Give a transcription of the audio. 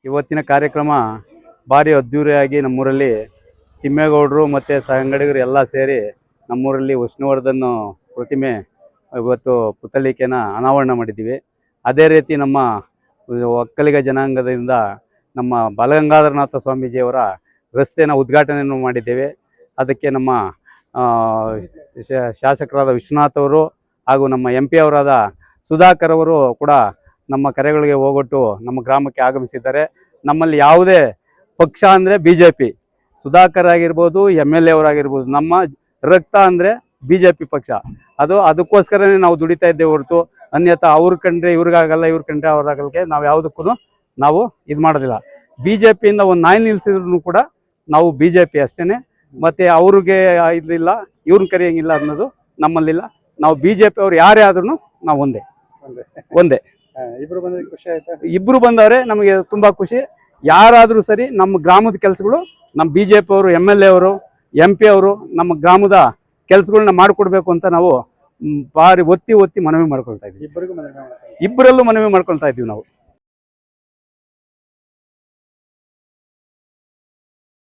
ಇವತ್ತಿನ ಕಾರ್ಯಕ್ರಮ ಭಾರಿ ಅದ್ದೂರಿಯಾಗಿ ನಮ್ಮೂರಲ್ಲಿ ತಿಮ್ಮೇಗೌಡರು ಮತ್ತು ಸಂಗಡಿಗರು ಎಲ್ಲ ಸೇರಿ ನಮ್ಮೂರಲ್ಲಿ ವಿಷ್ಣುವರ್ಧನ್ ಪ್ರತಿಮೆ ಇವತ್ತು ಪುತ್ತಳಿಕೆನ ಅನಾವರಣ ಮಾಡಿದ್ದೀವಿ. ಅದೇ ರೀತಿ ನಮ್ಮ ಒಕ್ಕಲಿಗ ಜನಾಂಗದಿಂದ ನಮ್ಮ ಬಾಲಗಂಗಾಧರನಾಥ ಸ್ವಾಮೀಜಿಯವರ ರಸ್ತೆಯನ್ನು ಉದ್ಘಾಟನೆಯನ್ನು ಮಾಡಿದ್ದೇವೆ. ಅದಕ್ಕೆ ನಮ್ಮ ಶಾಸಕರಾದ ವಿಶ್ವನಾಥ್ ಅವರು ಹಾಗೂ ನಮ್ಮ MP ಅವರಾದ ಸುಧಾಕರ್ ಅವರು ಕೂಡ ನಮ್ಮ ಕರೆಗಳಿಗೆ ಹೋಗೊಟ್ಟು ನಮ್ಮ ಗ್ರಾಮಕ್ಕೆ ಆಗಮಿಸಿದ್ದಾರೆ. ನಮ್ಮಲ್ಲಿ ಯಾವುದೇ ಪಕ್ಷ ಅಂದರೆ BJP, ಸುಧಾಕರ್ ಆಗಿರ್ಬೋದು, MLA ಅವರಾಗಿರ್ಬೋದು, ನಮ್ಮ ರಕ್ತ ಅಂದರೆ BJP ಪಕ್ಷ. ಅದಕ್ಕೋಸ್ಕರನೇ ನಾವು ದುಡಿತಾ ಇದ್ದೇವೆ ಹೊರತು ಅನ್ಯಥಾ ಅವ್ರ ಕಂಡ್ರೆ ಇವ್ರಿಗಾಗಲ್ಲ, ಇವ್ರ ಕಂಡ್ರೆ ಅವ್ರಾಗಲ್ಗೆ ನಾವು ಯಾವುದಕ್ಕೂ ನಾವು ಇದು ಮಾಡೋದಿಲ್ಲ. BJPಯಿಂದ ಒಂದು ನಾಯಿ ನಿಲ್ಲಿಸಿದ್ರು ಕೂಡ ನಾವು BJP ಅಷ್ಟೇ. ಮತ್ತು ಅವ್ರಿಗೆ ಇದಿಲ್ಲ, ಇವ್ರನ್ನ ಕರೆಯೋಂಗಿಲ್ಲ ಅನ್ನೋದು ನಮ್ಮಲ್ಲಿಲ್ಲ. ನಾವು BJP ಅವ್ರು ಯಾರೇ ಆದ್ರೂ ನಾವು ಒಂದೇ. ಇಬ್ರು ಬಂದವರೆ ನಮಗೆ ತುಂಬಾ ಖುಷಿ. ಯಾರಾದರೂ ಸರಿ ನಮ್ಮ ಗ್ರಾಮದ ಕೆಲಸಗಳು ನಮ್ಮ BJP ಅವರು, MLA ಅವರು, MP ಅವರು ನಮ್ಮ ಗ್ರಾಮದ ಕೆಲಸಗಳನ್ನ ಮಾಡಿಕೊಡ್ಬೇಕು ಅಂತ ನಾವು ಭಾರಿ ಒತ್ತಿ ಮನವಿ ಮಾಡ್ಕೊಳ್ತಾ ಇದ್ದೀವಿ. ಇಬ್ಬರಲ್ಲೂ ಮನವಿ ಮಾಡ್ಕೊಳ್ತಾ ಇದ್ದೀವಿ ನಾವು.